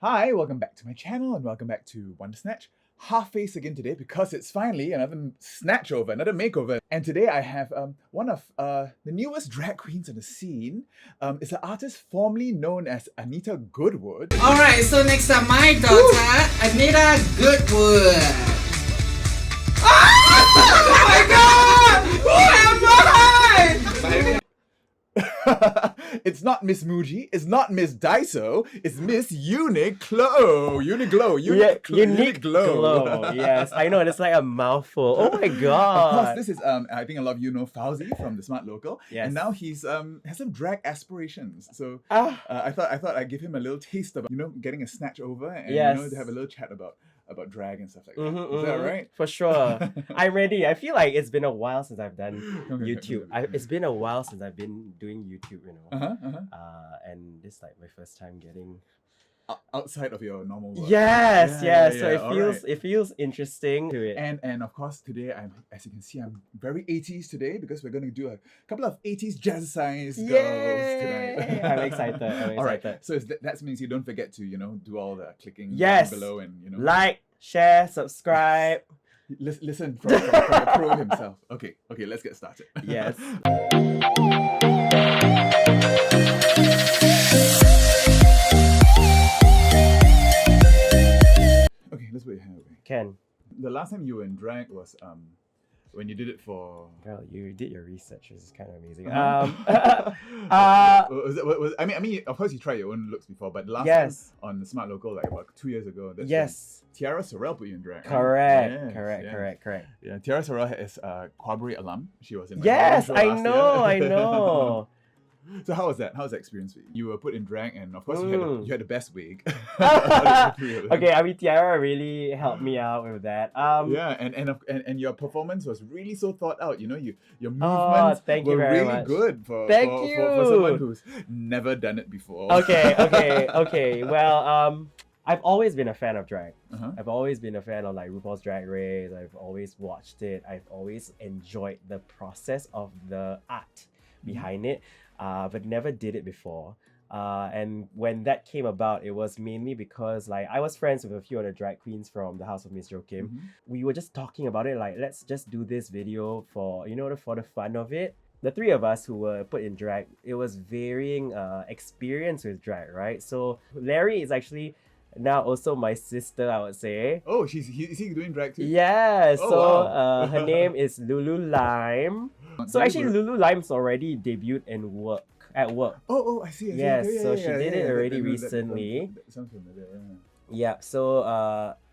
Hi, welcome back to my channel and welcome back to Wonder Snatch. Half face again today because it's finally another snatch over, another makeover. And today I have one of the newest drag queens on the scene. It's an artist formerly known as Anita Goodwood. Alright, so next up my daughter, Anita Goodwood. Oh my god! Who am I? It's not Miss Muji, it's not Miss Daiso, it's Miss Uniqlo. Uniqlo. Yes, I know, it's like a mouthful. Oh my god. Of course, this is I think a lot of you know Fauzi from the Smart Local. Yes. And now he's has some drag aspirations. So I thought I'd give him a little taste of getting a snatch over and to have a little chat about drag and stuff like that. Is that right? For sure. I'm ready. I feel like it's been a while since I've done YouTube. It's been a while since I've been doing YouTube, and this is like my first time getting outside of your normal work. Yes. Yeah, So it feels interesting to it. And of course today as you can see, I'm very 80s today because we're going to do a couple of 80s Jazzercise girls tonight. I'm excited. All right. So that means you don't forget to do all the clicking down below and like, share, subscribe. Listen from a pro himself. Okay, let's get started. Yes. Okay, let's wait here. Ken. The last time you were in drag was when you did it for... Girl, you did your research. This is kind of amazing. I mean, of course you tried your own looks before, but last time on the Smart Local, like about 2 years ago, that's when Tiara Sorrell put you in drag. Correct. Yeah, Tiara Sorrell is a Qabaret alum. She was in my I know. So how was that? How was that experience for you? You were put in drag, and of course you had the best wig. Okay, I mean Tiara really helped me out with that. And your performance was really so thought out. Your movements were really good for someone who's never done it before. Okay. Well, I've always been a fan of drag. I've always been a fan of like RuPaul's Drag Race. I've always watched it. I've always enjoyed the process of the art behind it. But never did it before. And when that came about, it was mainly because like I was friends with a few other drag queens from the House of Miss Joakim. We were just talking about it, like let's just do this video for for the fun of it. The three of us who were put in drag, it was varying experience with drag, right? So Larry is actually now also my sister, I would say. Oh, is he doing drag too? Yeah, oh, so wow. Her name is Lulu Lime. So actually Lulu Lime's already debuted at work. Oh, I see. Yes, so she did it already recently. That sounds familiar. Yeah, so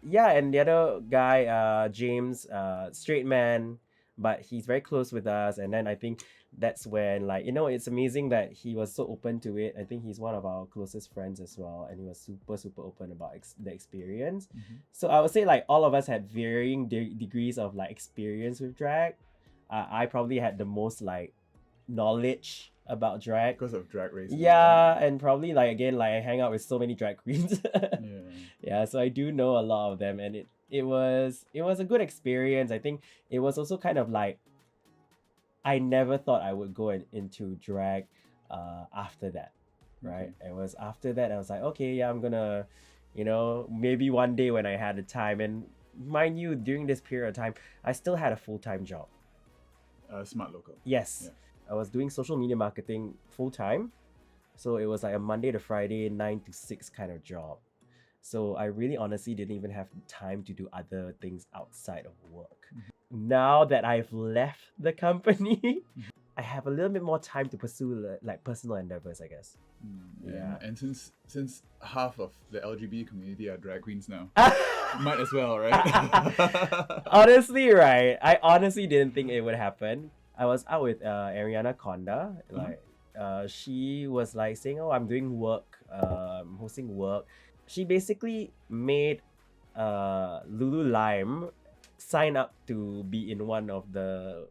and the other guy, James, straight man, but he's very close with us, and then I think that's when it's amazing that he was so open to it. I think he's one of our closest friends as well, and he was super open about the experience. So I would say like all of us had varying degrees of like experience with drag. I probably had the most like knowledge about drag because of Drag Race. And probably I hang out with so many drag queens. So I do know a lot of them, and it was a good experience. I think it was also kind of like I never thought I would go into drag after that, right? It was after that I was like, okay, I'm gonna maybe one day when I had the time. And mind you, during this period of time I still had a full-time job. Smart Local. Yes. I was doing social media marketing full-time. So it was like a Monday to Friday, 9 to 6 kind of job. So I really honestly didn't even have time to do other things outside of work. Now that I've left the company, I have a little bit more time to pursue like personal endeavors, I guess. And since half of the LGBT community are drag queens now, might as well, right? Honestly, right? I honestly didn't think it would happen. I was out with Ariana Conda. She was like saying, "Oh, I'm doing work, hosting work." She basically made Lulu Lime sign up to be in one of the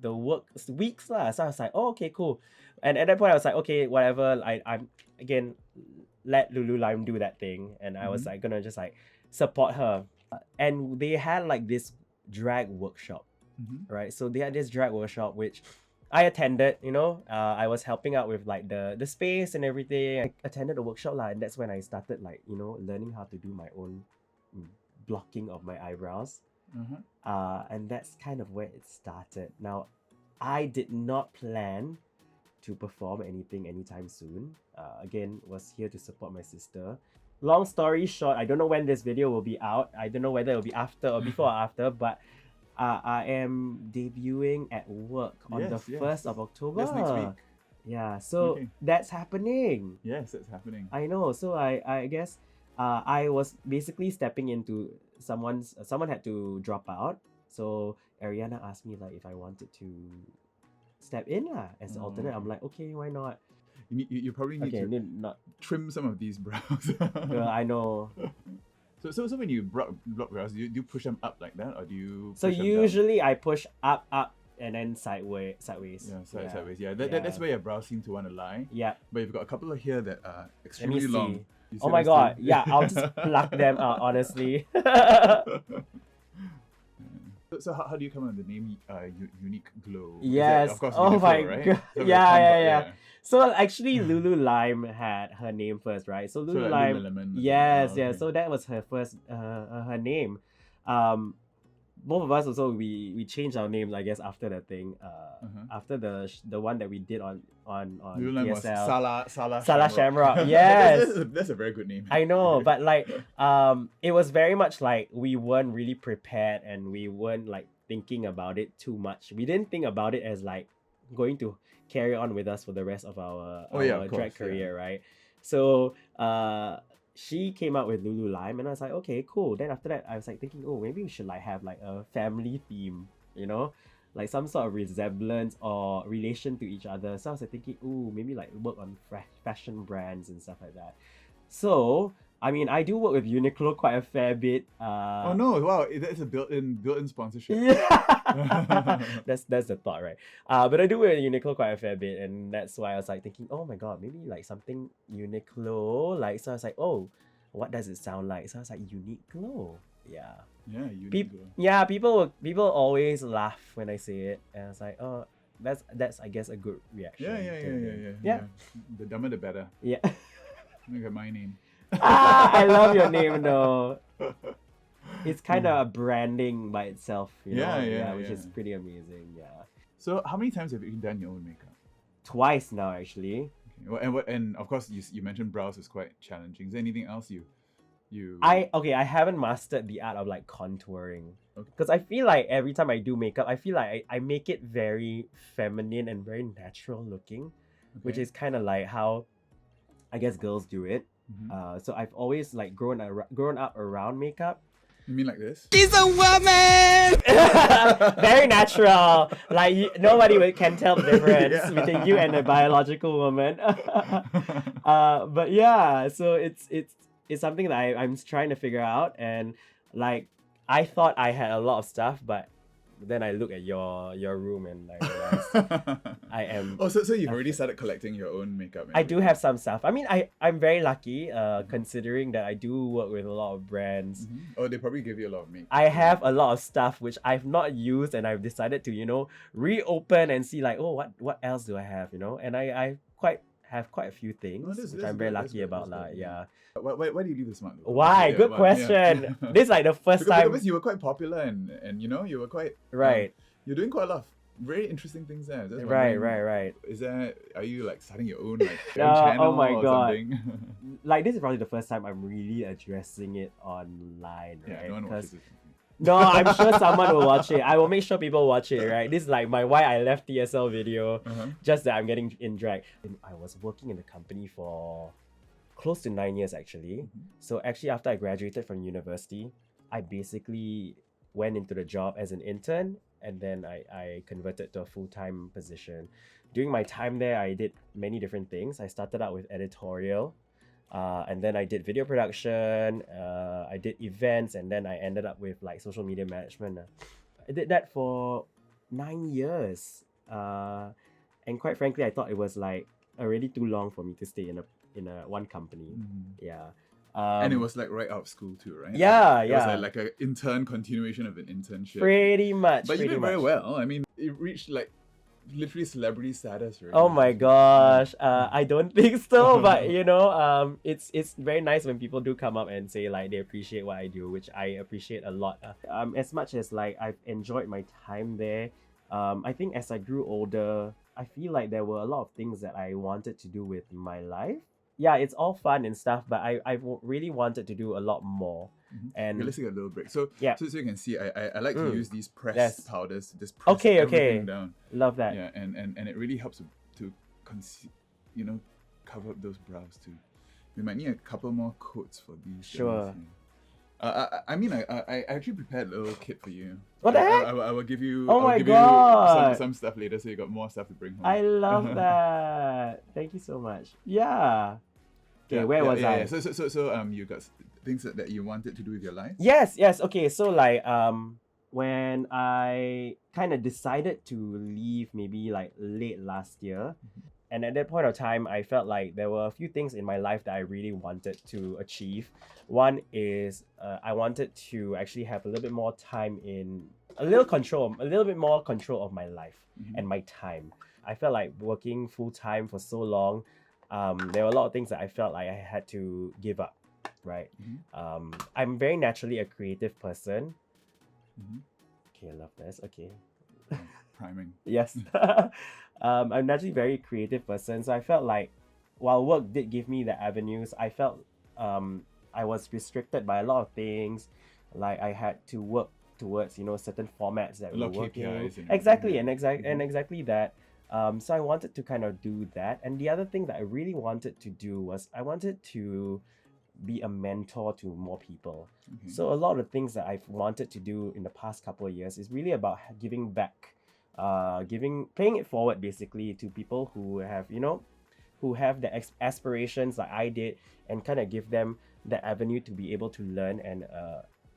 work weeks lah. So I was like, "Oh, okay, cool." And at that point, I was like, "Okay, whatever." I'm again let Lulu Lime do that thing, and I was like gonna just like support her. And they had like this drag workshop, right? So they had this drag workshop which I attended, I was helping out with like the space and everything. I attended a workshop lah, and that's when I started like, learning how to do my own blocking of my eyebrows. And that's kind of where it started. Now, I did not plan to perform anything anytime soon. Again, was here to support my sister. Long story short, I don't know when this video will be out. I don't know whether it'll be after or before or after, but I am debuting at work on the 1st of October. That's next week. Yeah, so that's happening. Yes, it's happening. I know. So I guess I was basically stepping into someone had to drop out. So Ariana asked me like if I wanted to step in lah as an alternate. I'm like, okay, why not? You probably need to trim some of these brows. I know. So when you block brows, do you push them up like that, or do you? So usually I push up, and then sideways. Yeah, sideways. Yeah, that's where your brows seem to want to lie. Yeah. But you've got a couple of here that are extremely long. Oh my god! Yeah, I'll just pluck them out. Honestly. So how do you come up with the name Unique Glow? Yes. Of course, oh my right? god. So Yeah. So actually, Lulu Lime had her name first, right? So Lulu Lime. Lululemon. Yes, okay. So that was her first, her name. Both of us also we changed our names, I guess, after that thing. After the one that we did on Lululemon was PSL. Salah Shamrock. Yes. that's a very good name. I know, but like it was very much like we weren't really prepared and we weren't like thinking about it too much. We didn't think about it as like going to carry on with us for the rest of our drag career, right? So she came out with Lulu Lime, and I was like, okay, cool. Then after that, I was like thinking, oh, maybe we should like have like a family theme, like some sort of resemblance or relation to each other. So I was like thinking, oh, maybe like work on fashion brands and stuff like that. So I mean, I do work with Uniqlo quite a fair bit. Oh no! Wow, that's a built-in sponsorship. Yeah, that's the thought, right? But I do work with Uniqlo quite a fair bit, and that's why I was like thinking, oh my god, maybe like something Uniqlo. Like, so I was like, oh, what does it sound like? So I was like, Uniqlo. Yeah. Yeah, Uniqlo. Yeah, people always laugh when I say it, and I was like, oh, that's I guess a good reaction. Yeah. The dumber the better. Yeah. Look at my name. I love your name though. It's kind of branding by itself, which is pretty amazing. Yeah. So how many times have you done your own makeup? Twice now, actually. Okay. And of course you mentioned brows is quite challenging. Is there anything else you? I haven't mastered the art of like contouring, because I feel like every time I do makeup, I feel like I make it very feminine and very natural looking, which is kind of like how I guess girls do it. So I've always like grown up around makeup. You mean like this? She's a woman! Very natural. Like nobody can tell the difference between you and a biological woman. But yeah, so it's something that I'm trying to figure out, and like I thought I had a lot of stuff, but then I look at your room and I realize I am. Oh, so you've already started collecting your own makeup? I do have some stuff. I mean, I'm very lucky, considering that I do work with a lot of brands. Oh, they probably give you a lot of makeup. I have a lot of stuff which I've not used, and I've decided to reopen and see like, oh, what else do I have, and I have quite a few things, which I'm very lucky about. Yeah. Why do you leave the smart look? Why? Good question. This is like the first time. Because you were quite popular and you were quite... Right. You're doing quite a lot of very interesting things there. Right. Are you like starting your own like channel oh my or god. something? Like this is probably the first time I'm really addressing it online, right? Yeah, no one watches it. No, I'm sure someone will watch it. I will make sure people watch it, right? This is like my why I left TSL video, just that I'm getting in drag. I was working in the company for close to 9 years actually. So actually after I graduated from university, I basically went into the job as an intern, and then I converted to a full-time position. During my time there, I did many different things. I started out with editorial, and then I did video production, I did events, and then I ended up with like social media management. I did that for 9 years, and quite frankly, I thought it was like already too long for me to stay in a one company. Yeah. And it was like right out of school too, right? Yeah, it was like an intern continuation of an internship. Pretty much. But you did very well. I mean, it reached like literally celebrity status, right? Oh my gosh, I don't think so, but you know, it's very nice when people do come up and say like they appreciate what I do, which I appreciate a lot. As much as like I've enjoyed my time there, I think as I grew older, I feel like there were a lot of things that I wanted to do with my life. Yeah, it's all fun and stuff, but really wanted to do a lot more. And Okay, let's take a little break. So, Yeah. so you can see, I like to use these press Yes. powders to just press Okay, everything down. love that. Yeah, and it really helps to cover up those brows too. We might need a couple more coats for these. Sure. guys here. I actually prepared a little kit for you. What the heck? I will give you. Oh I'll my give God. you some stuff later, so you got more stuff to bring home. I love that. Thank you so much. Yeah. Okay, where was I? Yeah. So you got things that you wanted to do with your life. Yes. Okay, so like when I kind of decided to leave maybe like late last year, and at that point of time I felt like there were a few things in my life that I really wanted to achieve. One is I wanted to actually have a little bit more time a little bit more control of my life and my time. I felt like working full time for so long, there were a lot of things that I felt like I had to give up, right? I'm very naturally a creative person. Okay, I love this. Okay. Priming. Yes. I'm naturally a very creative person, so I felt like while work did give me the avenues, I felt I was restricted by a lot of things. Like I had to work towards certain formats that A lot were of working. KPIs and Exactly, everything. and exactly that. So I wanted to kind of do that, and the other thing that I really wanted to do was I wanted to be a mentor to more people. So a lot of things that I've wanted to do in the past couple of years is really about giving back, paying it forward basically to people who have the aspirations like I did, and kind of give them the avenue to be able to learn and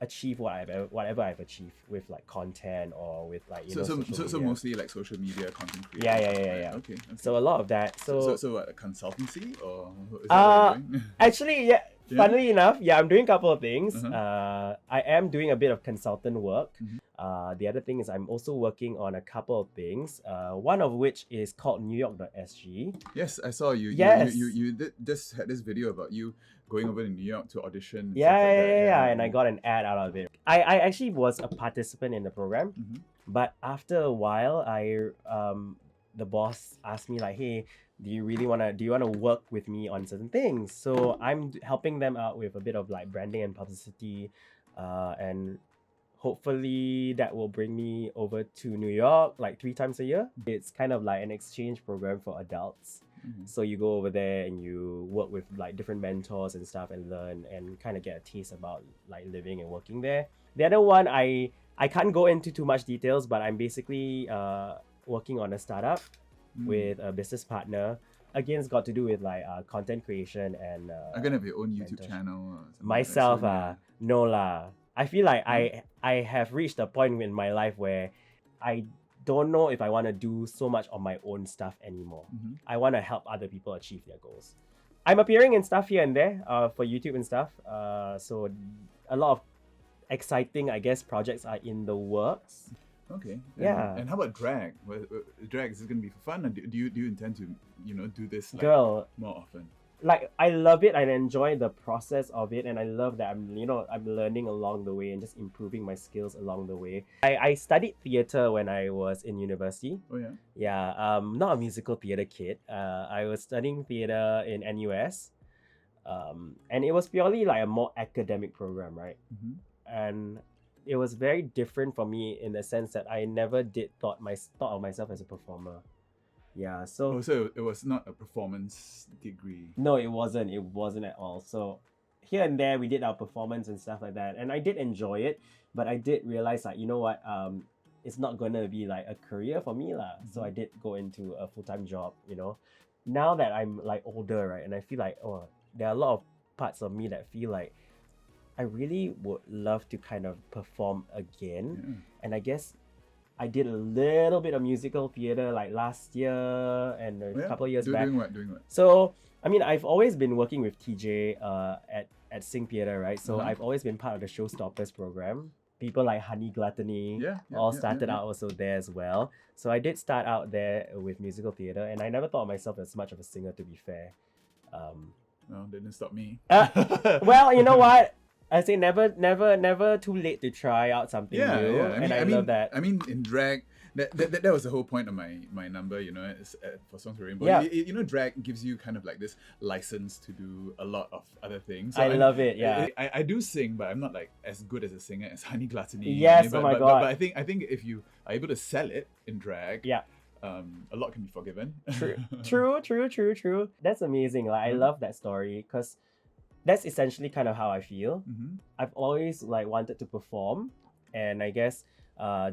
achieve whatever I've achieved with like content or with like social So media. mostly like social media content creators. Yeah. Right? Okay. So a lot of that. So what, a consultancy or is that what you're doing? Actually, yeah. Yeah? Funnily enough, yeah, I'm doing a couple of things. I am doing a bit of consultant work. The other thing is I'm also working on a couple of things. One of which is called NewYork.sg. Yes, I saw you. Yes. You did had this video about you going over to New York to audition. And stuff Yeah, like that. and I got an ad out of it. I actually was a participant in the program, but after a while, the boss asked me like, hey, do you want to work with me on certain things? So I'm helping them out with a bit of like branding and publicity, and hopefully that will bring me over to New York like 3 times a year. It's kind of like an exchange program for adults. So you go over there and you work with like different mentors and stuff and learn and kind of get a taste about like living and working there. The other one, I can't go into too much details, but I'm basically working on a startup with a business partner. Again, it's got to do with like content creation and I'm gonna have your own YouTube mentorship. channel. Or something Myself, like that. no lah. I feel like I have reached a point in my life where I don't know if I want to do so much of my own stuff anymore. I want to help other people achieve their goals. I'm appearing in stuff here and there for YouTube and stuff. So a lot of exciting, I guess, projects are in the works. Okay. Yeah. And how about drag? Drag, is this gonna be for fun, or do you intend to do this like, Girl, more often? like I love it. I enjoy the process of it, and I love that I'm learning along the way and just improving my skills along the way. I studied theater when I was in university. Oh yeah. Yeah, not a musical theater kid. I was studying theater in NUS, and it was purely like a more academic program, right? And it was very different for me in the sense that I never thought of myself as a performer. Yeah, so Oh, so it was not a performance degree. no, it wasn't at all. So here and there we did our performance and stuff like that, and I did enjoy it, but I did realize like, it's not gonna be like a career for me lah. So I did go into a full-time job. Now that I'm like older, right, and I feel like there are a lot of parts of me that feel like I really would love to kind of perform again. And I guess I did a little bit of musical theater like last year and a couple of years back. Doing what? So, I mean, I've always been working with TJ at Sing Theater, right? So I've always been part of the Showstoppers program. people like Honey Gluttony all started out also there as well. So I did start out there with musical theatre, and I never thought of myself as much of a singer, to be fair. No, they didn't stop me. Well, you know what? I say never too late to try out something new. Yeah. I love that. I mean, in drag, that was the whole point of my number, you know, it's, for Songs for Rainbow. Yeah. You know, drag gives you kind of like this license to do a lot of other things. I love it, yeah. I do sing, but I'm not like as good as a singer as Honey Gluttony. Yes, but, oh my but, God. But I think if you are able to sell it in drag, Yeah. a lot can be forgiven. True. That's amazing. Like I love that story because that's essentially kind of how I feel. I've always like wanted to perform, and I guess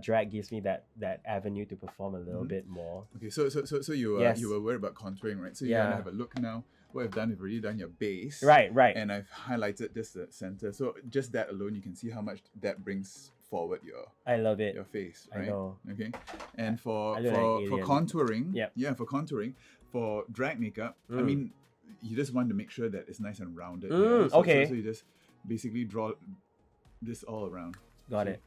drag gives me that avenue to perform a little bit more. Okay, so you were worried about contouring, right? So you're gonna have a look now. What I've done, we've already done your base. Right. And I've highlighted just the center. So just that alone, you can see how much that brings forward I love it. your face, right? I know. Okay. And for I look like an alien. contouring, for contouring, for drag makeup, I mean, you just want to make sure that it's nice and rounded. So you just basically draw this all around. Got it.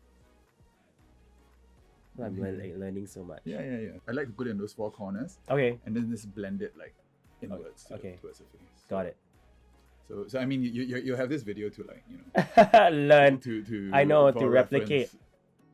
I'm learning so much. Yeah. I like to put it in those four corners. Okay. And then just blend it like inwards towards the face. Got it. So I mean, you have this video to like, you know, learn to I know, to for replicate. reference.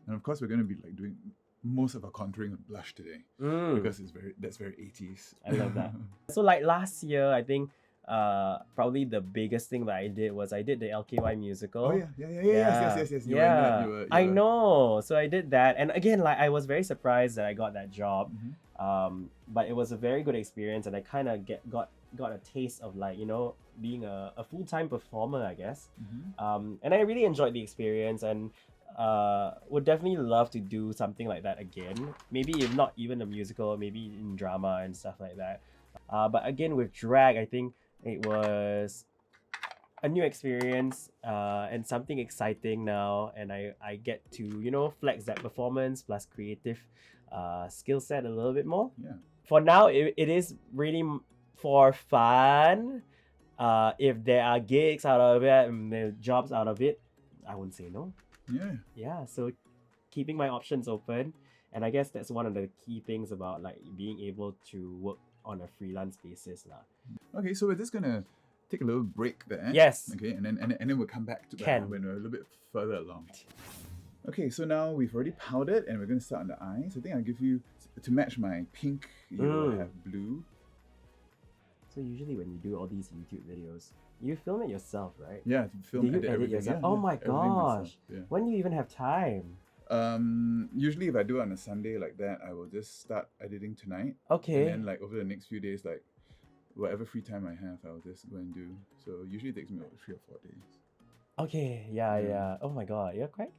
And of course, we're going to be like doing most of our contouring with blush today because that's very 80s. I love that. So like last year, I think probably the biggest thing that I did was I did the LKY musical. Oh yeah. Yes. You were in that, you were- I know. So I did that, and again, like I was very surprised that I got that job. But it was a very good experience, and I kind of got a taste of like, you know, being a full-time performer, I guess. And I really enjoyed the experience, and would definitely love to do something like that again. Maybe if not even a musical, maybe in drama and stuff like that. But again, with drag, I think it was a new experience and something exciting now, and I get to, you know, flex that performance plus creative skill set a little bit more. For now, it is really for fun. If there are gigs out of it and there are jobs out of it, I wouldn't say no. So keeping my options open, and I guess that's one of the key things about like being able to work on a freelance basis lah. Okay, so we're just gonna take a little break there. Yes. Okay, and then we'll come back to that when we're a little bit further along. Okay, so now we've already powdered and we're gonna start on the eyes. I think I'll give you, to match my pink, you will have blue. So usually when you do all these YouTube videos, you film it yourself, right? Yeah, to film edit everything. yourself? Yeah, Oh my everything myself, gosh. yeah. When do you even have time? Usually if I do it on a Sunday like that, I will just start editing tonight. Okay. And then like over the next few days, like whatever free time I have, I'll just go and do. So usually it takes me about 3 or 4 days. Okay, yeah. Oh my god, you're quite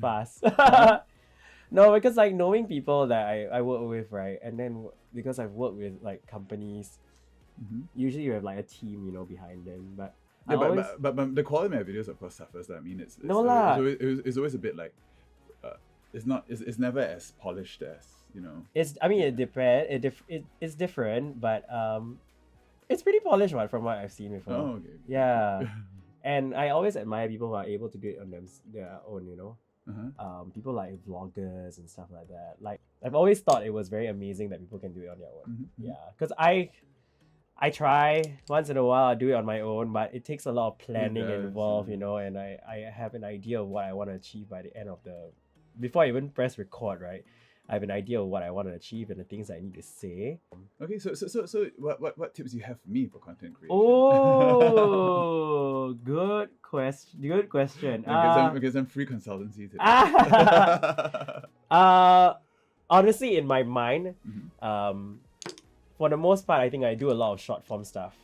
fast. No, because like knowing people that I work with, right? And then because I've worked with like companies, usually you have like a team, you know, behind them. But yeah, but the quality of my videos of course suffers. I mean, it's always a bit like it's never as polished as, you know. It depends. It's different, but it's pretty polished one from what I've seen before. Oh, okay. Yeah. And I always admire people who are able to do it on their own, you know. People like vloggers and stuff like that. Like I've always thought it was very amazing that people can do it on their own. Yeah, because I try once in a while, I do it on my own, but it takes a lot of planning involved, you know, and I have an idea of what I want to achieve by the end of before I even press record, right? I have an idea of what I want to achieve and the things I need to say. Okay, so what tips do you have for me for content creation? Oh, good question. Because I'm free consultancy today. Honestly, in my mind, for the most part, I think I do a lot of short form stuff.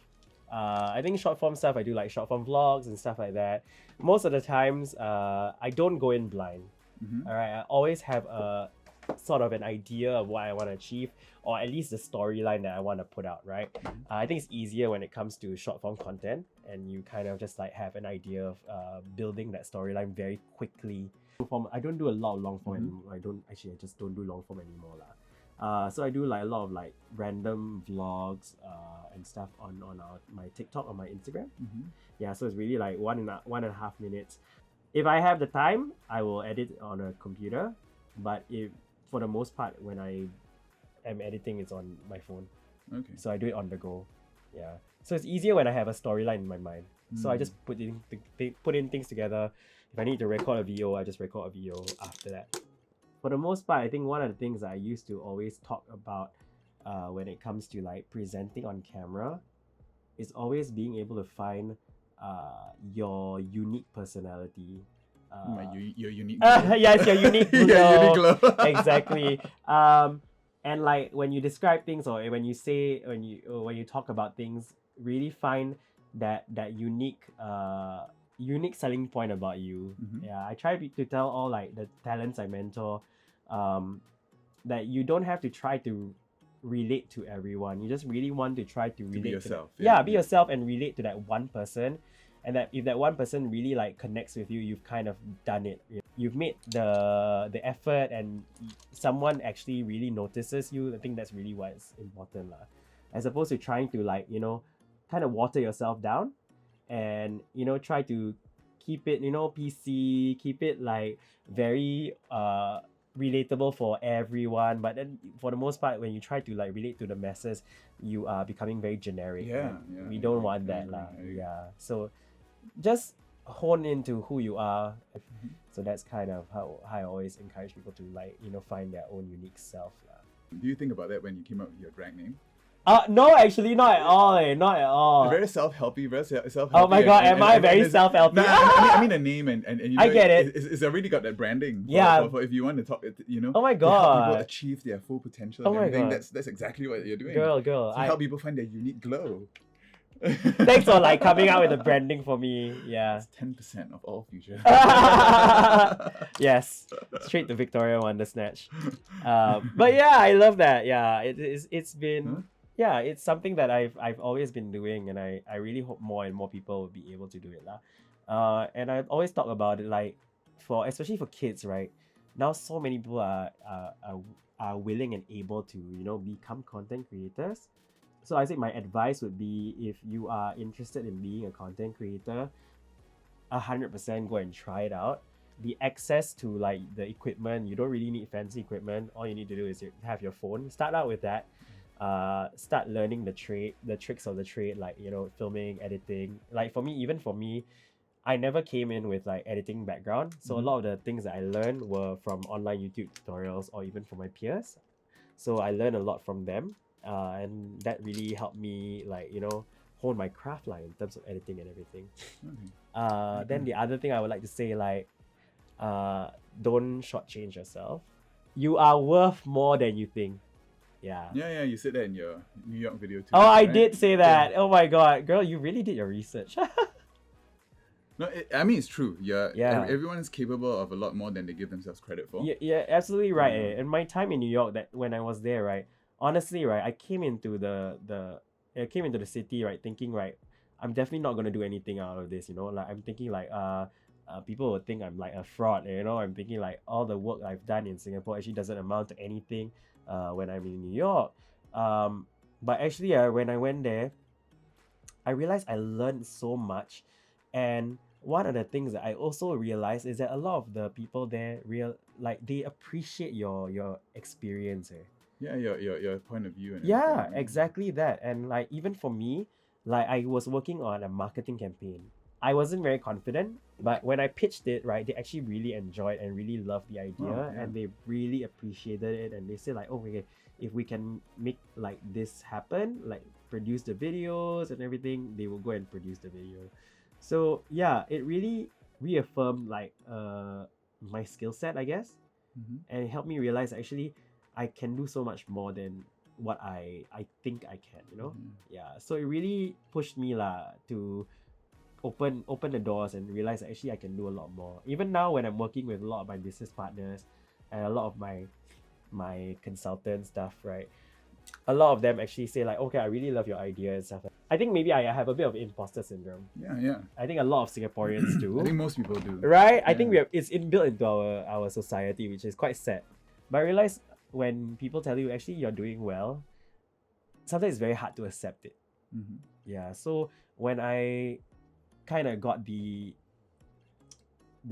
I think short form stuff, I do like short form vlogs and stuff like that. Most of the times, I don't go in blind. All right, I always have a sort of an idea of what I want to achieve, or at least the storyline that I want to put out, right? I think it's easier when it comes to short form content, and you kind of just like have an idea of building that storyline very quickly. I don't do a lot of long form anymore. I just don't do long form anymore lah. So I do like a lot of like random vlogs and stuff on my TikTok, on my Instagram. Yeah, so it's really like 1.5 minutes. If I have the time, I will edit on a computer. But if for the most part, when I am editing, it's on my phone. Okay. So I do it on the go. Yeah. So it's easier when I have a storyline in my mind. So I just put in things together. If I need to record a video, I just record a video after that. For the most part, I think one of the things that I used to always talk about when it comes to like presenting on camera is always being able to find your unique personality. Your unique Yes, your unique glow. Your unique glow. Exactly. And like when you describe things or when you talk about things, really find that unique unique selling point about you. Yeah, I try to tell all like the talents I mentor that you don't have to try to relate to everyone. You just really want to try to relate be yourself. Be yourself and relate to that one person. And that if that one person really like connects with you, you've kind of done it. You've made the effort, and someone actually really notices you. I think that's really what is important, lah. As opposed to trying to like kind of water yourself down, and try to keep it PC, keep it like very relatable for everyone. But then for the most part, when you try to like relate to the masses, you are becoming very generic. We don't want that, lah. Yeah. So just hone into who you are. So that's kind of how I always encourage people to like find their own unique self, lah. Do you think about that when you came up with your drag name? No, actually, not at all. Not at all. Very self-helpy, very self-helpy. Oh my god, am I very self-helpy? No, I mean a name and I get it. It's already got that branding. For if you want to talk, Oh my to help god. people achieve their full potential. Oh my everything. god. That's exactly what you're doing. Girl. To help people find their unique glow. Thanks for like coming out with the branding for me. Yeah. It's 10% of all future. Yes. Straight to Victoria Wonder Snatch. But yeah, I love that. Yeah, it's been it's something that I've always been doing, and I really hope more and more people will be able to do it, lah. And I always talk about it like especially for kids, right? Now so many people are willing and able to become content creators. So I think my advice would be, if you are interested in being a content creator, 100% go and try it out. The access to like the equipment, you don't really need fancy equipment. All you need to do is have your phone. Start out with that. Start learning the tricks of the trade, like filming, editing. Like for me, I never came in with like editing background. So a lot of the things that I learned were from online YouTube tutorials or even from my peers. So I learned a lot from them. And that really helped me like hone my craft line in terms of editing and everything. Then the other thing I would like to say, like don't shortchange yourself. You are worth more than you think. Yeah, you said that in your New York video too. Oh, I right? did say that. Oh my god, girl, you really did your research. No, I mean it's true. Everyone is capable of a lot more than they give themselves credit for. Yeah, absolutely right. And my time in New York, that when I was there, right, honestly, right, I came into the city, right, thinking, right, I'm definitely not gonna do anything out of this, like I'm thinking like people would think I'm like a fraud, I'm thinking like all the work I've done in Singapore actually doesn't amount to anything when I'm in New York. But actually when I went there, I realized I learned so much. And one of the things that I also realized is that a lot of the people there they appreciate your experience. Yeah, your point of view. And Yeah, exactly that. And like even for me, like I was working on a marketing campaign. I wasn't very confident, but when I pitched it, right, they actually really enjoyed and really loved the idea, and they really appreciated it. And they said like, oh, okay, if we can make like this happen, like produce the videos and everything, they will go and produce the video. So yeah, it really reaffirmed like my skill set, I guess, and it helped me realize actually I can do so much more than what I think I can, Yeah, so it really pushed me to open the doors and realize that actually I can do a lot more. Even now when I'm working with a lot of my business partners and a lot of my consultant stuff, right, a lot of them actually say like, okay, I really love your idea and stuff. I think maybe I have a bit of imposter syndrome. Yeah. I think a lot of Singaporeans do. I think most people do. Right? Yeah. I think it's inbuilt into our society, which is quite sad. But I realize when people tell you actually you're doing well, sometimes it's very hard to accept it. Yeah. So when I kind of got the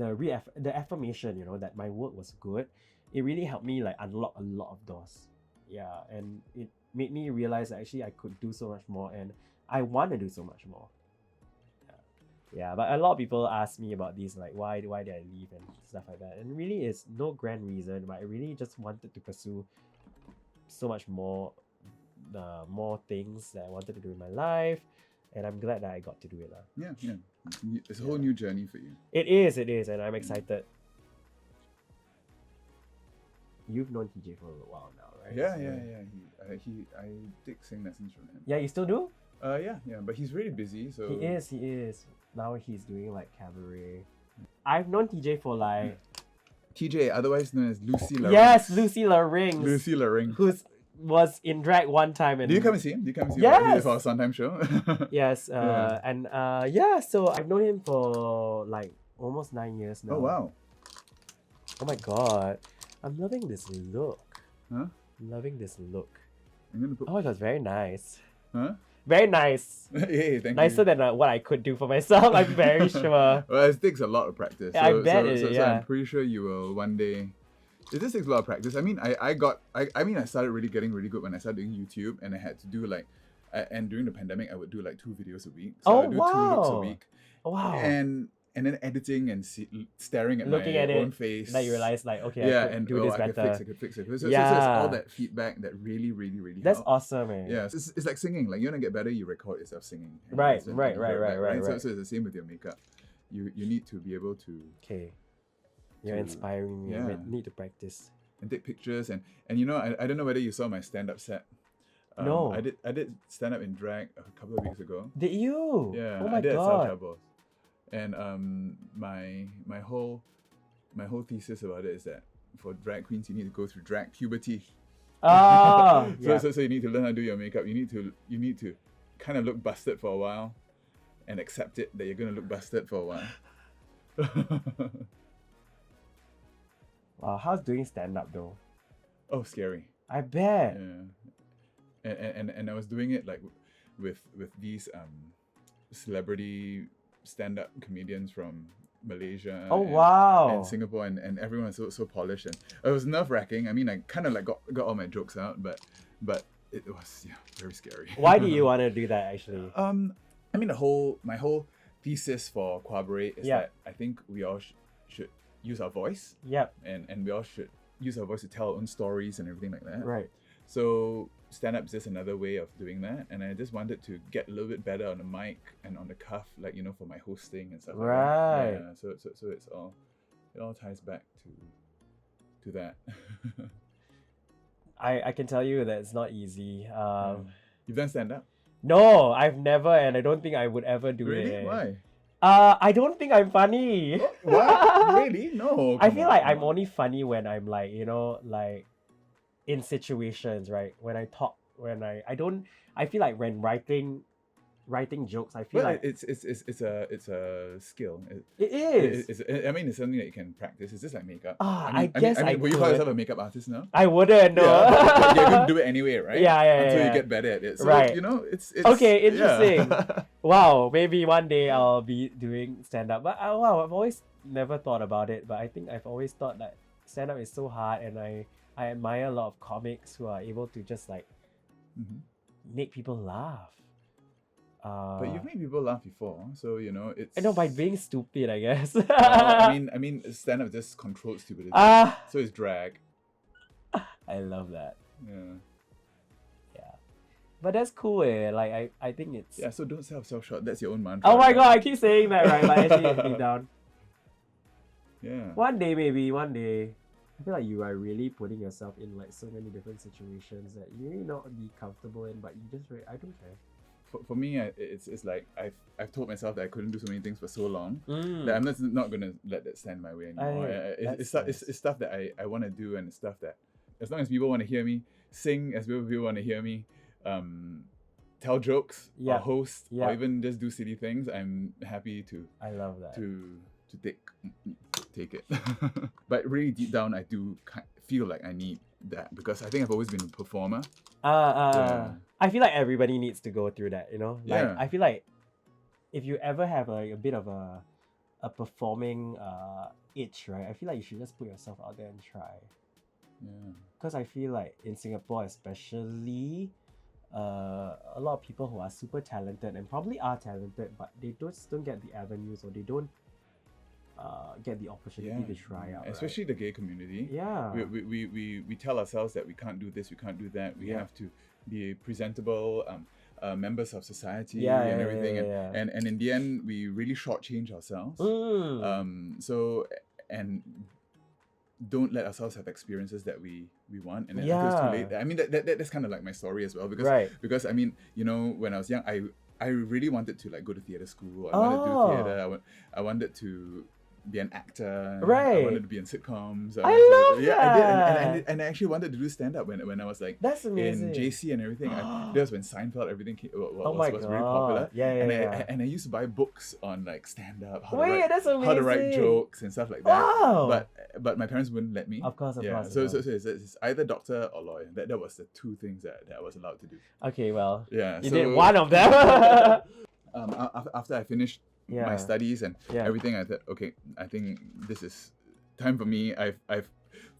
the affirmation, you know, that my work was good, it really helped me like unlock a lot of doors. Yeah, and it made me realize that actually I could do so much more, and I want to do so much more. Yeah, but a lot of people ask me about this, like why did I leave and stuff like that. And really, it's no grand reason, but I really just wanted to pursue so much more, more things that I wanted to do in my life, and I'm glad that I got to do it. Yeah. It's a whole new journey for you. It is, and I'm excited. You've known TJ for a while now, right? Yeah. I take sing lessons from him. Yeah, you still do? Yeah, but he's really busy, so... He is. Now he's doing like Qabaret. I've known TJ for like... TJ, otherwise known as Lucy Larynx. Yes, Lucy Larynx. Lucy Larynx. Who was in drag one time. And Did you come and see him? Yes! For our Sondheim show? Yes, so I've known him for like almost 9 years now. Oh, wow. Oh my god. I'm loving this look. Huh? Loving this look. I'm gonna put... Oh my god, it's very nice. Huh? Very nice. Hey, thank Nicer you. than what I could do for myself, I'm very sure. Well, it takes a lot of practice. Yeah, I bet so I'm pretty sure you will one day. It just takes a lot of practice. I mean, I started getting really good when I started doing YouTube, and I had to do like, and during the pandemic, I would do like 2 videos a week. So I would do 2 looks a week. Wow. And then editing and staring at Looking my at own it, face. That you realize like, okay, yeah, I could and do this I better. could fix it. So, Yeah. so it's all that feedback that really That's helped. awesome, man. Yeah, it's like singing. Like, you want to get better, you record yourself singing. Right. So Right. So it's the same with your makeup. You need to be able to... Okay. You're To- inspiring me. yeah. I need to practice. and take pictures and you know, I don't know whether you saw my stand-up set. No. I did stand-up in drag a couple of weeks ago. Did you? Yeah, Oh my I did god. at Snatchover. And my whole thesis about it is that for drag queens you need to go through drag puberty. Oh, yeah. So you need to learn how to do your makeup. You need to kind of look busted for a while and accept it that you're gonna look busted for a while. Wow, how's doing stand-up though? Oh, scary. I bet. Yeah. And I was doing it like with these celebrity stand-up comedians from Malaysia Oh wow. and Singapore, and everyone was so polished, and it was nerve-wracking. I mean, I kind of like got all my jokes out, but it was very scary. Why do you want to do that actually? I mean, my whole thesis for Qabaret is that I think we all should use our voice, Yep. and we all should use our voice to tell our own stories and everything like that. Right. So stand-up is just another way of doing that, and I just wanted to get a little bit better on the mic and on the cuff, like, you know, for my hosting and stuff. Right. Like that. Yeah. So it all ties back to that. I can tell you that it's not easy. You've done stand-up? No, I've never, and I don't think I would ever do Really? it. Why? I don't think I'm funny. What? Really? No. I come feel on, like come I'm on. only funny when I'm like, you know, like in situations, right? When I talk, I feel like when writing jokes, I feel Well, like it's a skill. it is. I mean, it's something that you can practice. It's just like makeup. I guess I would you call could. yourself a makeup artist now? I wouldn't know. Yeah, but you're going to do it anyway, right? Yeah, Until yeah. you get better at it. So, Right. you know, it's Okay, interesting. Yeah. Wow, maybe one day I'll be doing stand-up. But wow, I've always never thought about it. But I think I've always thought that stand-up is so hard, and I admire a lot of comics who are able to just like Mhm. make people laugh. But you've made people laugh before, so you know it's. I know, by being stupid, I guess. I mean, stand-up is just controlled stupidity. So it's drag. I love that. Yeah. Yeah, but that's cool. Like I think it's. Yeah. So don't sell yourself short. That's your own mantra. Oh my right? god, I keep saying that, right? But actually, deep down. Yeah. One day, maybe one day. I feel like you are really putting yourself in like so many different situations that you may not be comfortable in, but you just I don't care. For me, it's like I've told myself that I couldn't do so many things for so long Mm. that I'm just not gonna let that stand in my way anymore. That's It's stuff that I want to do, and it's stuff that as long as people want to hear me sing, as well as people want to hear me tell jokes or host or even just do silly things, I'm happy to I love that. to take it. But really deep down, I do feel like I need that because I think I've always been a performer. Yeah. I feel like everybody needs to go through that, you know? Like Yeah. I feel like if you ever have like a bit of a a performing itch, right? I feel like you should just put yourself out there and try. Yeah. Because I feel like in Singapore especially, a lot of people who are super talented and probably are talented, but they don't get the avenues, or they don't get the opportunity to try out. Especially the gay community. Yeah. We tell ourselves that we can't do this, we can't do that. We have to be presentable members of society and everything. And in the end, we really shortchange ourselves. So, and don't let ourselves have experiences that we want, and then until it's too late. I mean, that's kind of like my story as well, because I mean, you know, when I was young, I really wanted to like go to theater school. I wanted to do theater. I wanted to be an actor. I wanted to be in sitcoms. I love that. I did, and I actually wanted to do stand up when I was like That's amazing. in JC and everything. That was when Seinfeld was very God. popular. And I used to buy books on like stand up, that's amazing. how to write jokes and stuff like that. Wow. But my parents wouldn't let me. Of course. So it's either doctor or lawyer. That was the two things that I was allowed to do. Okay, well, you did one of them. After I finished my studies and everything, I thought, okay, I think this is time for me. I've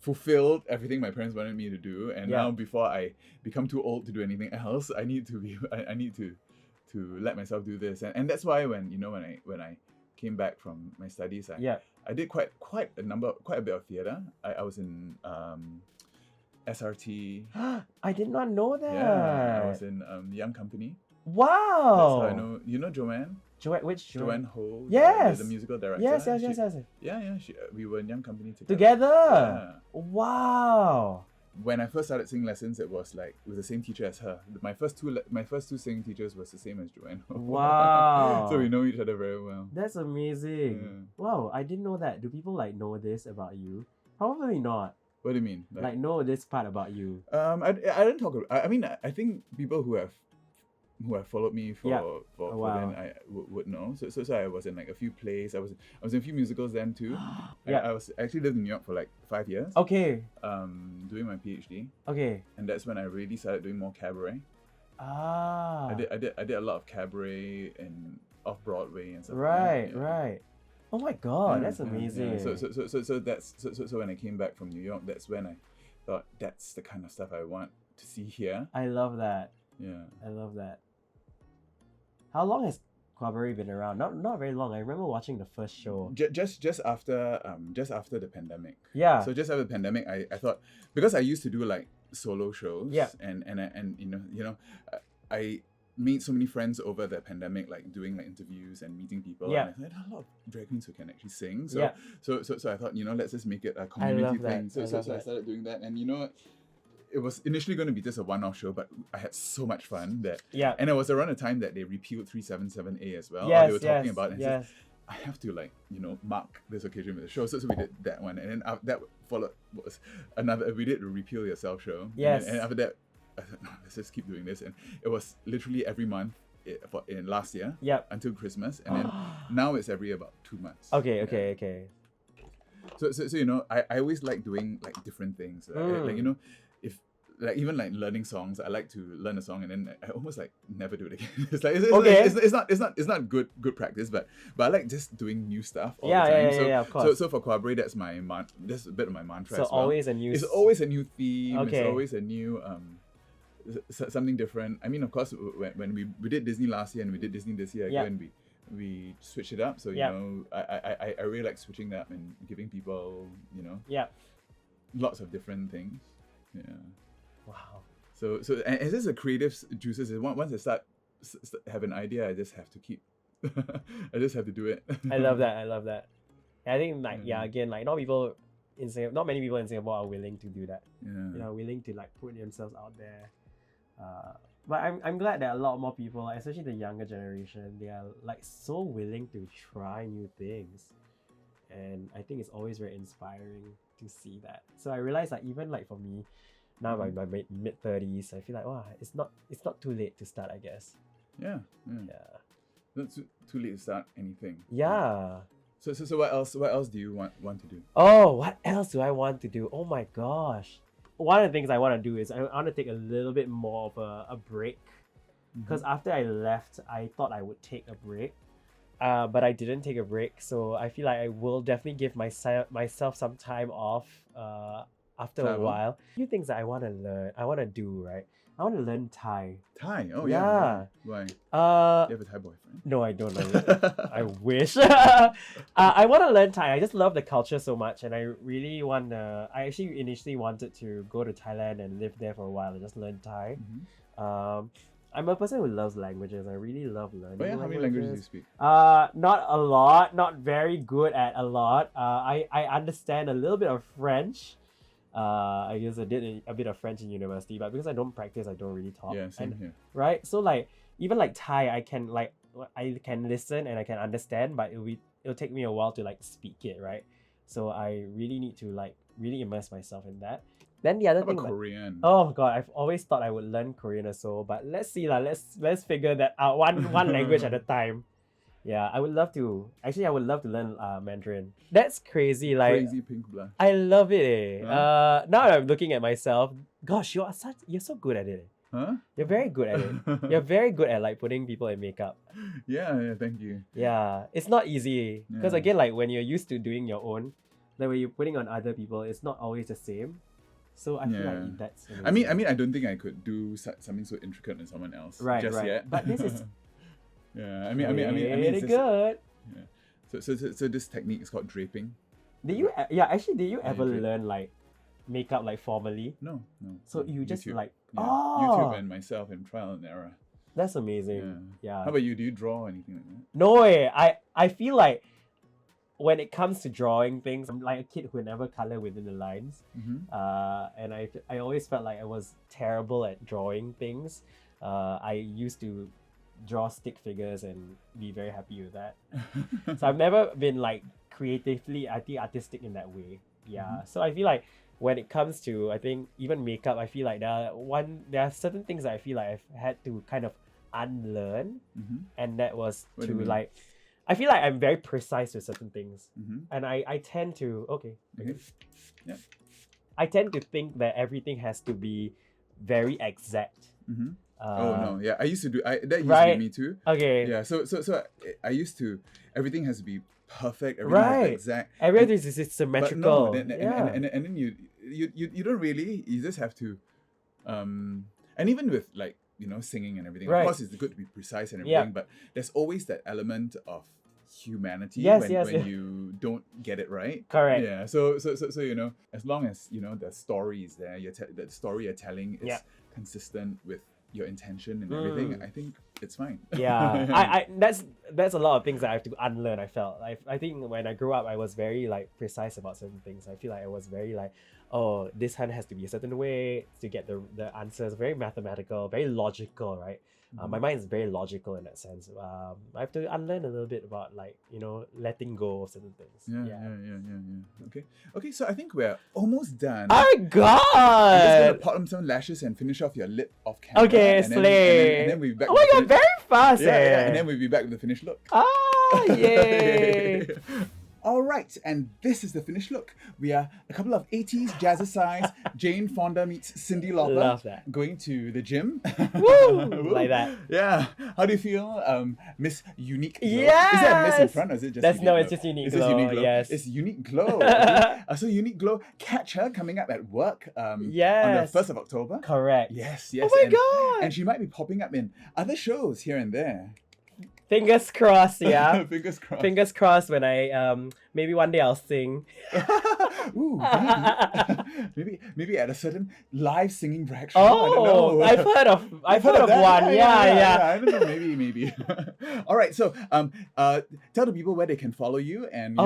fulfilled everything my parents wanted me to do, and now before I become too old to do anything else, I need to let myself do this, and that's why when I came back from my studies, I did quite a bit of theater. I was in SRT. I did not know that. Yeah, I was in Young Company. Wow. That's how I know. You know Joanne? Which Joanne Ho, yes, the musical director. Yes. Yeah. We were in Young Company together. Together. Wow. When I first started singing lessons, it was the same teacher as her. My first two singing teachers was the same as Joanne Ho. Wow. So we know each other very well. That's amazing. Yeah. Wow, I didn't know that. Do people like know this about you? Probably not. What do you mean? Like know this part about you? I didn't talk about. I mean, I think people who have followed me for then I would know. So I was in like a few plays. I was in a few musicals then too. I was actually lived in New York for like 5 years. Okay. Doing my PhD. Okay. And that's when I really started doing more cabaret. I did a lot of cabaret and off Broadway and stuff. Right. Oh my God, that's amazing. So when I came back from New York, that's when I thought that's the kind of stuff I want to see here. I love that. Yeah. I love that. How long has Qabaret been around? Not very long. I remember watching the first show. Just after the pandemic. Yeah. So just after the pandemic, I thought, because I used to do like solo shows. Yeah. And I made so many friends over the pandemic, like doing like interviews and meeting people. Yeah. And I had a lot of drag queens who can actually sing. So I thought, let's just make it a community thing. So I started doing that, and it was initially going to be just a one-off show, but I had so much fun and it was around the time that they repealed 377A as well. Yes, they were talking about it. And yes. I have to mark this occasion with a show. So we did that one, and then that followed was another. We did a Repeal Yourself show. Yes. And after that, I thought, no, let's just keep doing this, and it was literally every month in last year. Until Christmas, and then now it's every about 2 months. Okay. So I always like doing like different things. If like even like learning songs, I like to learn a song and then I almost like never do it again. It's not good practice, but I like just doing new stuff all the time. Of course. So for Qabaret, that's a bit of my mantra. So as well. It's always a new theme. Okay. It's always a new something different. I mean, of course, when we did Disney last year and we did Disney this year again, we switched it up. So I really like switching that up and giving people lots of different things. Yeah. Wow. So and it's just a creative juices. Once I start have an idea, I just have to keep. I just have to do it. I love that. I think again, like not many people in Singapore are willing to do that. Yeah. Willing to like put themselves out there. But I'm glad that a lot more people, especially the younger generation, they are like so willing to try new things, and I think it's always very inspiring to see that. So I realized that even like for me, now my mid-30s, I feel like it's not too late to start, I guess. Yeah. Not too late to start anything. Yeah. So what else do you want to do? Oh, what else do I want to do? Oh my gosh. One of the things I want to do is I want to take a little bit more of a break. Because after I left, I thought I would take a break. but I didn't take a break. So I feel like I will definitely give myself some time off after a Travel. while. A few things that I want to learn, I want to do, right? I want to learn Thai. Thai? Oh, Yeah. yeah. Why? You have a Thai boyfriend? No, I don't know. I wish. I want to learn Thai. I just love the culture so much, and I really want to. I actually initially wanted to go to Thailand and live there for a while and just learn Thai. I'm a person who loves languages. I really love learning. Oh, yeah. How many languages do you speak? Not a lot. Not very good at a lot. I understand a little bit of French. I guess I did a bit of French in university, but because I don't practice, I don't really talk. Yeah, same here. Right? So like even like Thai, I can listen and I can understand, but it'll take me a while to like speak it, right? So I really need to like really immerse myself in that. Then the other How thing, about Korean? oh god, I've always thought I would learn Korean or so, but let's see lah. Let's figure that out one language at a time. Yeah, I would love to. Actually, I would love to learn Mandarin. That's crazy. Like Crazy pink blood. I love it. Now I'm looking at myself. Gosh, you're so good at it. Huh? You're very good at it. You're very good at like putting people in makeup. Yeah, thank you. Yeah, it's not easy because Yeah. again, like when you're used to doing your own, like when you're putting on other people, it's not always the same. So I feel Yeah. like that's. I mean, amazing. I don't think I could do something so intricate than someone else. Right, just right. yet. But this is yeah, I mean, pretty it's just, good. yeah. So this technique is called draping. Did you ever drape. learn like makeup like formally? No. So you just YouTube. like Yeah. oh, YouTube and myself and trial and error. that's amazing. Yeah. How about you? Do you draw anything like that? No way. I feel like when it comes to drawing things, I'm like a kid who never color within the lines. And I always felt like I was terrible at drawing things. I used to draw stick figures and be very happy with that. So I've never been like creatively, I think, artistic in that way. Yeah. So I feel like when it comes to, I think, even makeup, I feel like there are certain things that I feel like I've had to kind of unlearn, and that was What do you to mean? like, I feel like I'm very precise with certain things, and I tend to Okay. Yeah. I tend to think that everything has to be very exact. Oh no, yeah. I used to do. That used to right. be me too. Okay. Yeah. So I used to. Everything has to be perfect. Everything has to be Right. exact. Everything is But symmetrical. no, Yeah. and then you don't really. You just have to. And even with like singing and everything. Right. Of course, it's good to be precise and Yeah. everything. But there's always that element of humanity Yes, when, yes, when yes. you don't get it right. Correct. Yeah. So as long as the story is there, the story you're telling is Yeah. consistent with your intention and everything, I think it's fine. Yeah, I that's a lot of things that I have to unlearn. I felt I think when I grew up, I was very like precise about certain things. I feel like I was very like, oh, this hand has to be a certain way to get the answers. Very mathematical, very logical, right? My mind is very logical in that sense. I have to unlearn a little bit about like letting go of certain things. Yeah. Okay. So I think we're almost done. Oh I'm just gonna God! pop them some lashes and finish off your lip off camera. Okay, and then, slay. and then we'll be back. Oh my with the God, very fast! yeah, and then we'll be back with the finished look. Ah, yay! All right, and this is the finished look. We are a couple of 80s Jazzercise, Jane Fonda meets Cyndi Lauper. Love that. Going to the gym. Woo! Like that. Yeah. How do you feel, Miss Unique Glow? Yes! Is there a Miss in front or is it just Unique Glow? it's just Unique It's just Glow, Unique Glow. yes. It's Unique Glow. Okay. So Unique Glow, catch her coming up at work on the Yes. 1st of October. Correct. Yes. Oh my and, God! And she might be popping up in other shows here and there. Fingers crossed, yeah. Fingers crossed. Fingers crossed when I maybe one day I'll sing. Ooh, maybe at a certain live singing drag show. I don't Oh, know. I've heard of that? one. Yeah. I don't know. Maybe. All right. So tell the people where they can follow you and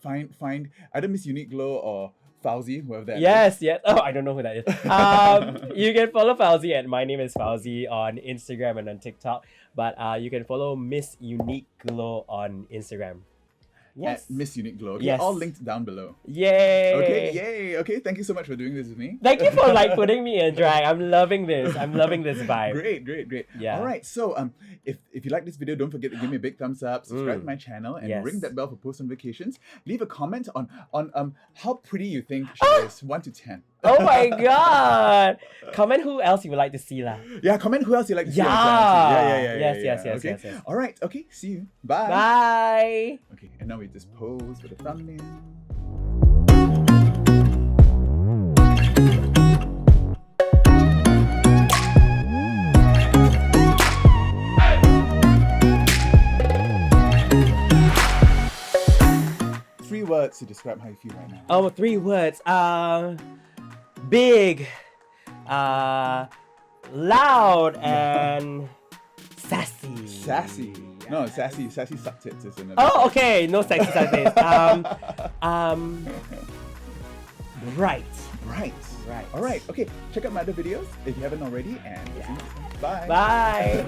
find either Miss Unique Glow or Fauzi, whoever that is. Yes. Oh, I don't know who that is. You can follow Fauzi at My Name is Fauzi on Instagram and on TikTok. But you can follow Miss Unique Glow on Instagram. Yes. At Miss Unique Glow. Okay, Yes. all linked down below. Yay! Okay, yay. Okay, thank you so much for doing this with me. Thank you for like putting me in drag. I'm loving this. I'm loving this vibe. Great. Yeah. All right. So if you like this video, don't forget to give me a big thumbs up, subscribe to my channel, and Yes. ring that bell for post notifications. Leave a comment on how pretty you think she is, 1 to 10. Oh my god! Comment who else you would like to see lah. Yeah, comment who else you like to see Yeah. on Snatch. Yeah. Yes, Okay. yes. All right. Okay. See you. Bye. Bye. Okay. And now we just pose for the thumbnail. Three words to describe how you feel right now. Oh, 3 words. Big, loud, and sassy. Sassy. No, sassy suck tits is another. Oh, okay. No sexy sassy. Right. Right. Right. All right. Okay. Check out my other videos if you haven't already, and see you. Bye. Bye.